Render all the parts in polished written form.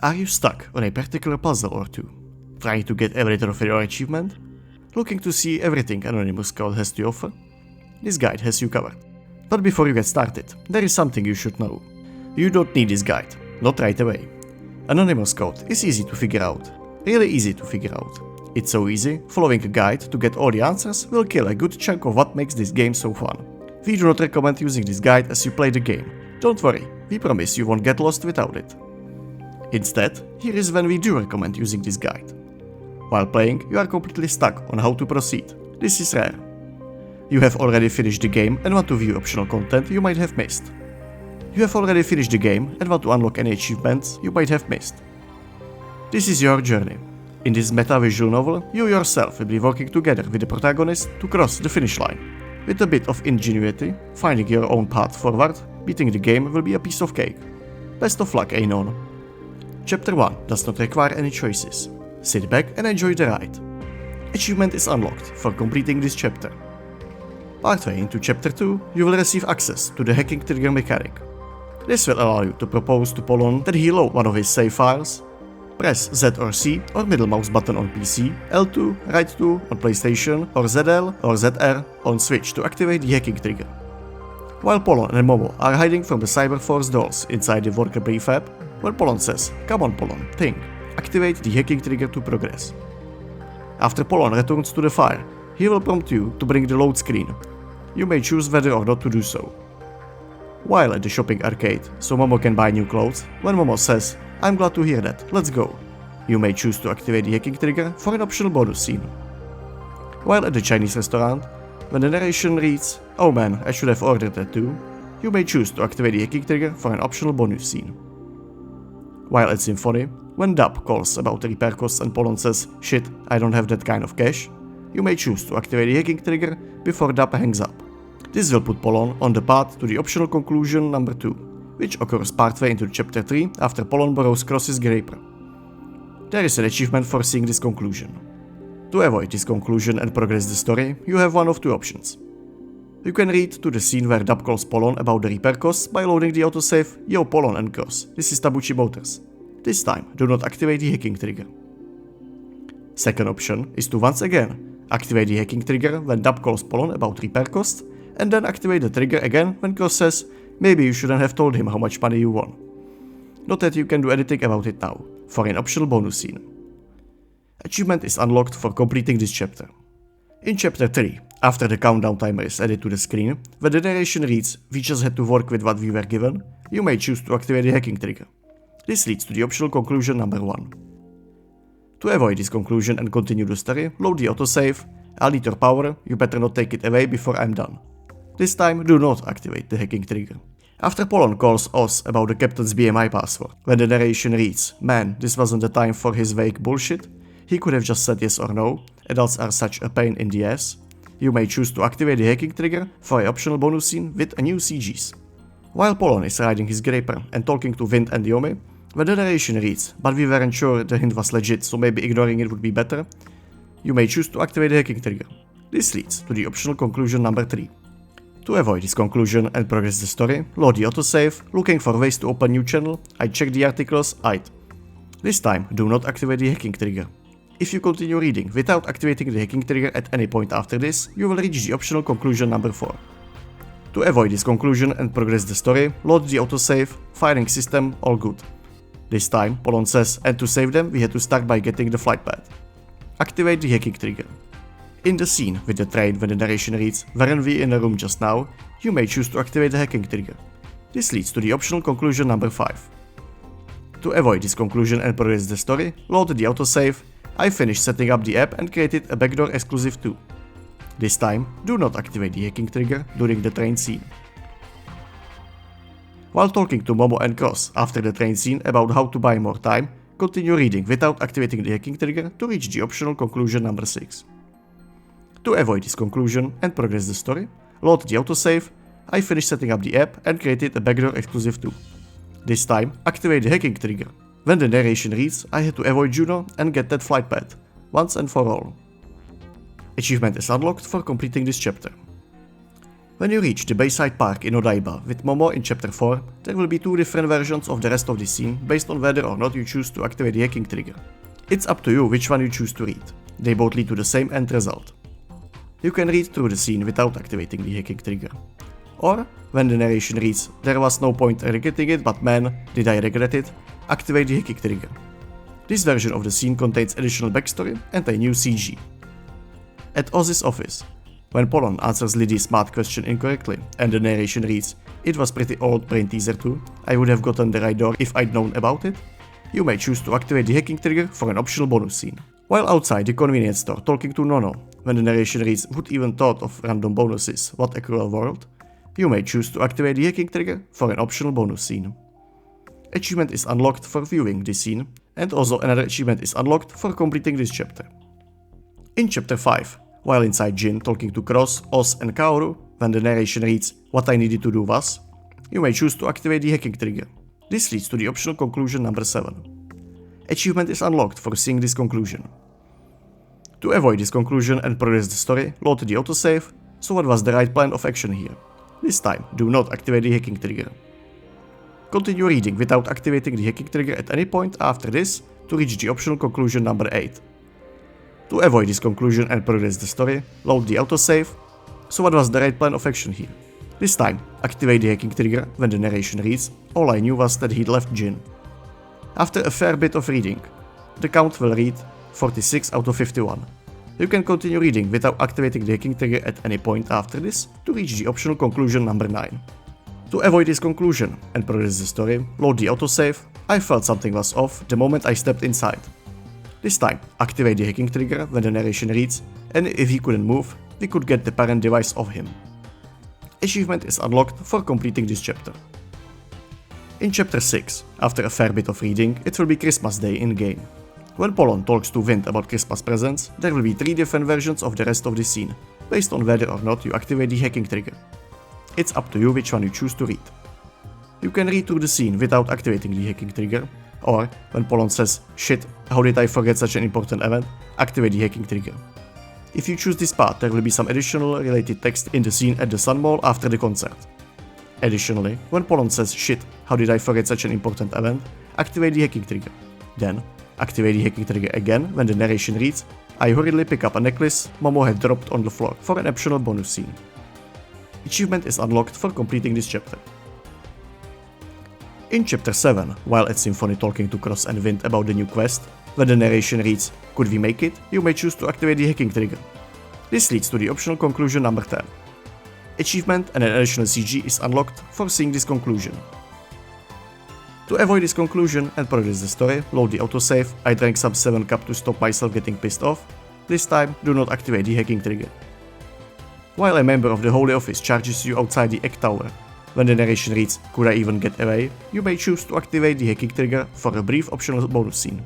Are you stuck on a particular puzzle or two? Trying to get every trophy or achievement? Looking to see everything Anonymous Code has to offer? This guide has you covered. But before you get started, there is something you should know. You don't need this guide, not right away. Anonymous Code is easy to figure out, really easy to figure out. It's so easy, following a guide to get all the answers will kill a good chunk of what makes this game so fun. We do not recommend using this guide as you play the game. Don't worry, we promise you won't get lost without it. Instead, here is when we do recommend using this guide. While playing, you are completely stuck on how to proceed. This is rare. You have already finished the game and want to view optional content you might have missed. You have already finished the game and want to unlock any achievements you might have missed. This is your journey. In this meta-visual novel, you yourself will be working together with the protagonist to cross the finish line. With a bit of ingenuity, finding your own path forward, beating the game will be a piece of cake. Best of luck, Anon. Chapter 1 does not require any choices. Sit back and enjoy the ride. Achievement is unlocked for completing this chapter. Partway into Chapter 2, you will receive access to the hacking trigger mechanic. This will allow you to propose to Polon that he load one of his save files. Press Z or C or middle mouse button on PC, L2, right 2 on PlayStation, or ZL or ZR on Switch to activate the hacking trigger. While Polon and Momo are hiding from the Cyberforce dolls inside the worker prefab, when Polon says, "Come on Polon, think," activate the hacking trigger to progress. After Polon returns to the fire, he will prompt you to bring the load screen. You may choose whether or not to do so. While at the shopping arcade, so Momo can buy new clothes, when Momo says, "I'm glad to hear that, let's go," you may choose to activate the hacking trigger for an optional bonus scene. While at the Chinese restaurant, when the narration reads, "Oh man, I should have ordered that too," you may choose to activate the hacking trigger for an optional bonus scene. While at Symphony, when Dub calls about the repair costs and Polon says, "Shit, I don't have that kind of cash," you may choose to activate the hacking trigger before Dub hangs up. This will put Polon on the path to the optional conclusion number 2, which occurs partway into Chapter 3 after Polon borrows Cross's Graper. There is an achievement for seeing this conclusion. To avoid this conclusion and progress the story, you have one of two options. You can read to the scene where Dub calls Polon about the repair costs by loading the autosave "Yo Polon and Cross, this is Tabuchi Motors." This time, do not activate the hacking trigger. Second option is to once again activate the hacking trigger when Dub calls Polon about repair costs, and then activate the trigger again when Cross says, "Maybe you shouldn't have told him how much money you won." Not that you can do anything about it now, for an optional bonus scene. Achievement is unlocked for completing this chapter. In Chapter 3, after the countdown timer is added to the screen, when the narration reads, "We just had to work with what we were given," you may choose to activate the hacking trigger. This leads to the optional conclusion number 1. To avoid this conclusion and continue the story, load the autosave. "I'll need your power, you better not take it away before I'm done." This time, do not activate the hacking trigger. After Polon calls Oz about the captain's BMI password, when the narration reads, "Man, this wasn't the time for his vague bullshit. He could have just said yes or no, adults are such a pain in the ass," you may choose to activate the hacking trigger for an optional bonus scene with a new CGs. While Polon is riding his Graper and talking to Vint and Yomi, when the narration reads, "But we weren't sure the hint was legit, so maybe ignoring it would be better," you may choose to activate the hacking trigger. This leads to the optional conclusion number 3. To avoid this conclusion and progress the story, load the autosave. Looking for ways to open new channel, I check the articles, This time, do not activate the hacking trigger. If you continue reading without activating the hacking trigger at any point after this, you will reach the optional conclusion number 4. To avoid this conclusion and progress the story, load the autosave, firing system, all good. This time, Polon says, and to save them, we had to start by getting the flight pad. Activate the hacking trigger. In the scene with the train when the narration reads, "Weren't we in a room just now?" you may choose to activate the hacking trigger. This leads to the optional conclusion number 5. To avoid this conclusion and progress the story, load the autosave. I finished setting up the app and created a backdoor exclusive too. This time, do not activate the hacking trigger during the train scene. While talking to Momo and Cross after the train scene about how to buy more time, continue reading without activating the hacking trigger to reach the optional conclusion number 6. To avoid this conclusion and progress the story, load the autosave. I finished setting up the app and created a backdoor exclusive too. This time, activate the hacking trigger. When the narration reads, I had to avoid Juno and get that flight pad, once and for all. Achievement is unlocked for completing this chapter. When you reach the Bayside Park in Odaiba with Momo in Chapter 4, there will be 2 different versions of the rest of the scene based on whether or not you choose to activate the hacking trigger. It's up to you which one you choose to read. They both lead to the same end result. You can read through the scene without activating the hacking trigger. Or, when the narration reads, "There was no point regretting it, but man, did I regret it," activate the hacking trigger. This version of the scene contains additional backstory and a new CG. At Ozzy's office, when Polon answers Liddy's smart question incorrectly and the narration reads, "It was pretty old brain teaser too, I would have gotten the right door if I'd known about it," you may choose to activate the hacking trigger for an optional bonus scene. While outside the convenience store talking to Nono, when the narration reads, "Who'd even thought of random bonuses, what a cruel world," you may choose to activate the hacking trigger for an optional bonus scene. Achievement is unlocked for viewing this scene, and also another achievement is unlocked for completing this chapter. In Chapter 5, while inside Jin talking to Cross, Oz and Kaoru, when the narration reads, "What I needed to do was," you may choose to activate the hacking trigger. This leads to the optional conclusion number 7. Achievement is unlocked for seeing this conclusion. To avoid this conclusion and progress the story, load the autosave. So what was the right plan of action here? This time, do not activate the hacking trigger. Continue reading without activating the hacking trigger at any point after this to reach the optional conclusion number 8. To avoid this conclusion and progress the story, load the autosave. So what was the right plan of action here? This time, activate the hacking trigger when the narration reads, "All I knew was that he'd left Jin." After a fair bit of reading, the count will read 46 out of 51. You can continue reading without activating the hacking trigger at any point after this to reach the optional conclusion number 9. To avoid this conclusion and progress the story, load the autosave. I felt something was off the moment I stepped inside. This time, activate the hacking trigger when the narration reads, "And if he couldn't move, we could get the parent device off him." Achievement is unlocked for completing this chapter. In Chapter 6, after a fair bit of reading, it will be Christmas Day in-game. When Polon talks to Wind about Christmas presents, there will be 3 different versions of the rest of the scene, based on whether or not you activate the hacking trigger. It's up to you which one you choose to read. You can read through the scene without activating the hacking trigger, or when Polon says, "Shit, how did I forget such an important event?" activate the hacking trigger. If you choose this path, there will be some additional related text in the scene at the Sun Mall after the concert. Additionally, when Polon says, "Shit, how did I forget such an important event?" activate the hacking trigger. Then, activate the hacking trigger again when the narration reads, "I hurriedly pick up a necklace Momo had dropped on the floor" for an optional bonus scene. Achievement is unlocked for completing this chapter. In Chapter 7, while at Symphony talking to Cross and Wind about the new quest, when the narration reads, "Could we make it?" you may choose to activate the hacking trigger. This leads to the optional conclusion number 10. Achievement and an additional CG is unlocked for seeing this conclusion. To avoid this conclusion and progress the story, load the autosave. I drank some 7 Cup to stop myself getting pissed off. This time, do not activate the hacking trigger. While a member of the Holy Office charges you outside the Egg Tower, when the narration reads, "Could I even get away?" you may choose to activate the hacking trigger for a brief optional bonus scene.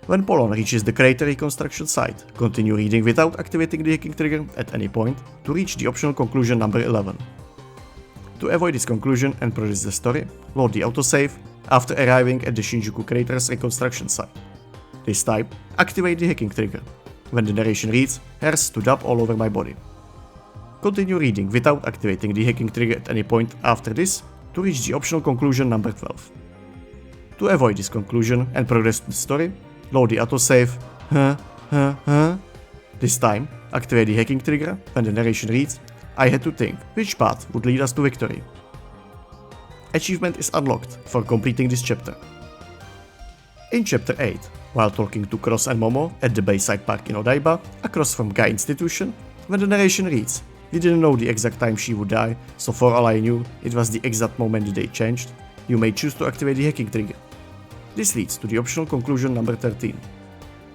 When Polon reaches the crater reconstruction site, continue reading without activating the hacking trigger at any point to reach the optional conclusion number 11. To avoid this conclusion and progress the story, load the autosave after arriving at the Shinjuku crater's reconstruction site. This time, activate the hacking trigger. When the narration reads, "Hairs stood up all over my body." Continue reading without activating the hacking trigger at any point after this to reach the optional conclusion number 12. To avoid this conclusion and progress the story, load the autosave. This time, activate the hacking trigger when the narration reads, "I had to think which path would lead us to victory." Achievement is unlocked for completing this chapter. In Chapter 8, while talking to Cross and Momo at the Bayside Park in Odaiba, across from Guy Institution, when the narration reads, "We didn't know the exact time she would die, so for all I knew, it was the exact moment the date changed," you may choose to activate the hacking trigger. This leads to the optional conclusion number 13.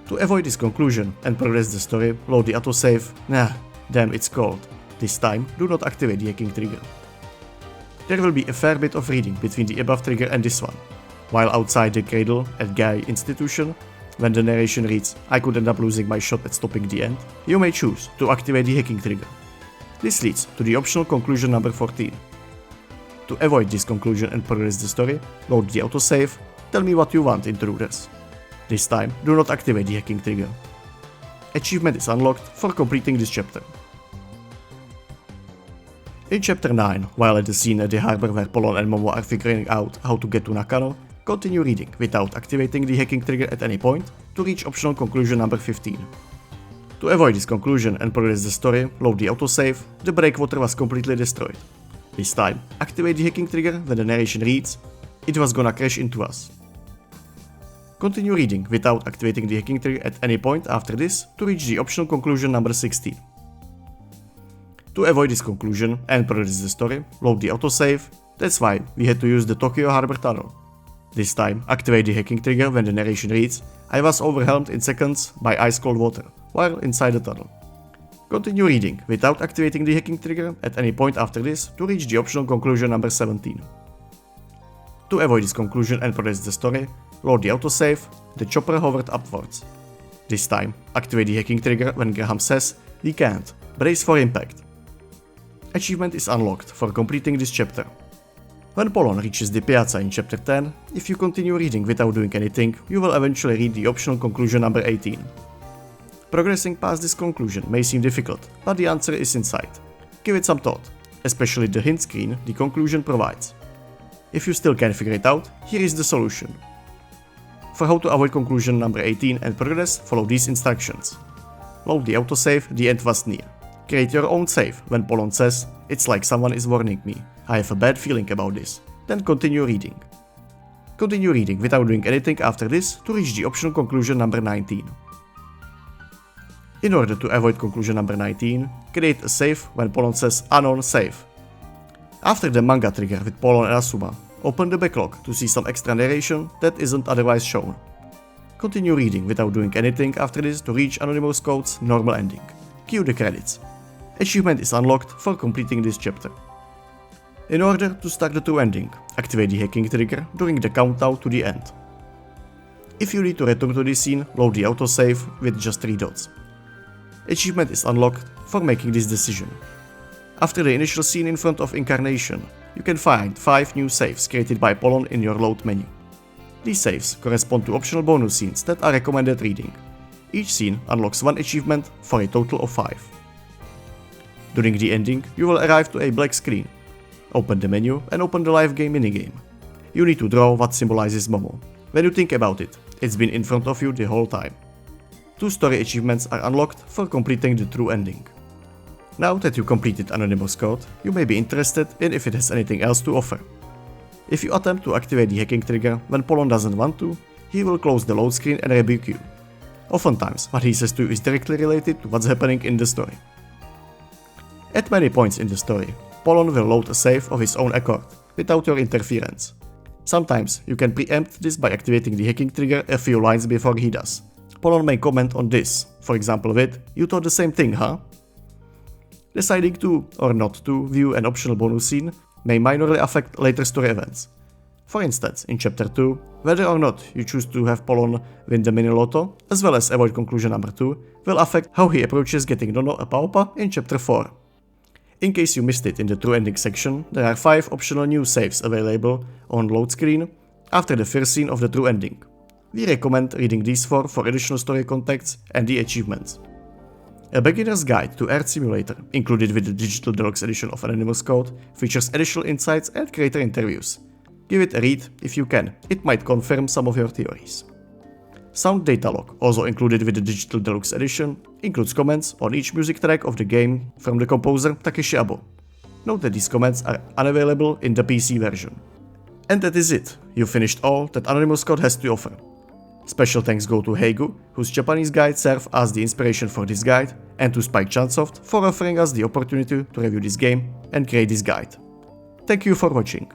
To avoid this conclusion and progress the story, load the autosave. Damn, it's cold. This time, do not activate the hacking trigger. There will be a fair bit of reading between the above trigger and this one. While outside the cradle at Guy Institution, when the narration reads, "I could end up losing my shot at stopping the end," you may choose to activate the hacking trigger. This leads to the optional conclusion number 14. To avoid this conclusion and progress the story, load the autosave. Tell me what you want, intruders. This time, do not activate the hacking trigger. Achievement is unlocked for completing this chapter. In Chapter 9, while at the scene at the harbor where Polon and Momo are figuring out how to get to Nakano, continue reading without activating the hacking trigger at any point to reach optional conclusion number 15. To avoid this conclusion and progress the story, load the autosave, the breakwater was completely destroyed. This time, activate the hacking trigger when the narration reads, "It was gonna crash into us." Continue reading without activating the hacking trigger at any point after this to reach the optional conclusion number 16. To avoid this conclusion and progress the story, load the autosave, that's why we had to use the Tokyo Harbor Tunnel. This time, activate the hacking trigger when the narration reads, "I was overwhelmed in seconds by ice-cold water while inside the tunnel." Continue reading without activating the hacking trigger at any point after this to reach the optional conclusion number 17. To avoid this conclusion and progress the story, load the autosave, the chopper hovered upwards. This time, activate the hacking trigger when Graham says, "We can't, brace for impact." Achievement is unlocked for completing this chapter. When Polon reaches the piazza in Chapter 10, if you continue reading without doing anything, you will eventually read the optional conclusion number 18. Progressing past this conclusion may seem difficult, but the answer is in sight. Give it some thought, especially the hint screen the conclusion provides. If you still can't figure it out, here is the solution. For how to avoid conclusion number 18 and progress, follow these instructions. Load the autosave, the end was near. Create your own save when Polon says, "It's like someone is warning me. I have a bad feeling about this." Then continue reading. Continue reading without doing anything after this to reach the optional conclusion number 19. In order to avoid conclusion number 19, create a save when Polon says "Anon save." After the manga trigger with Polon and Asuma, open the backlog to see some extra narration that isn't otherwise shown. Continue reading without doing anything after this to reach Anonymous Code's normal ending. Cue the credits. Achievement is unlocked for completing this chapter. In order to start the true ending, activate the hacking trigger during the countdown to the end. If you need to return to this scene, load the autosave with just 3 dots. Achievement is unlocked for making this decision. After the initial scene in front of Incarnation, you can find 5 new saves created by Polon in your load menu. These saves correspond to optional bonus scenes that are recommended reading. Each scene unlocks 1 achievement for a total of 5. During the ending, you will arrive to a black screen. Open the menu and open the live game minigame. You need to draw what symbolizes Momo. When you think about it, it's been in front of you the whole time. 2 story achievements are unlocked for completing the true ending. Now that you completed Anonymous Code, you may be interested in if it has anything else to offer. If you attempt to activate the hacking trigger when Polon doesn't want to, he will close the load screen and rebuke you. Oftentimes, what he says to you is directly related to what's happening in the story. At many points in the story, Polon will load a save of his own accord, without your interference. Sometimes you can preempt this by activating the hacking trigger a few lines before he does. Polon may comment on this, for example with, "You thought the same thing, huh?" Deciding to, or not to, view an optional bonus scene may minorly affect later story events. For instance, in Chapter 2, whether or not you choose to have Polon win the mini lotto, as well as avoid conclusion number 2, will affect how he approaches getting Nono a Paupa in Chapter 4. In case you missed it in the true ending section, there are 5 optional new saves available on load screen after the first scene of the true ending. We recommend reading these 4 for additional story context and the achievements. A beginner's guide to Earth Simulator, included with the digital deluxe edition of Anonymous Code, features additional insights and creator interviews. Give it a read if you can, it might confirm some of your theories. Sound data log, also included with the digital deluxe edition, includes comments on each music track of the game from the composer Takeshi Abo. Note that these comments are unavailable in the PC version. And that is it, you finished all that Anonymous Code has to offer. Special thanks go to Heigu, whose Japanese guide served as the inspiration for this guide, and to Spike Chunsoft for offering us the opportunity to review this game and create this guide. Thank you for watching.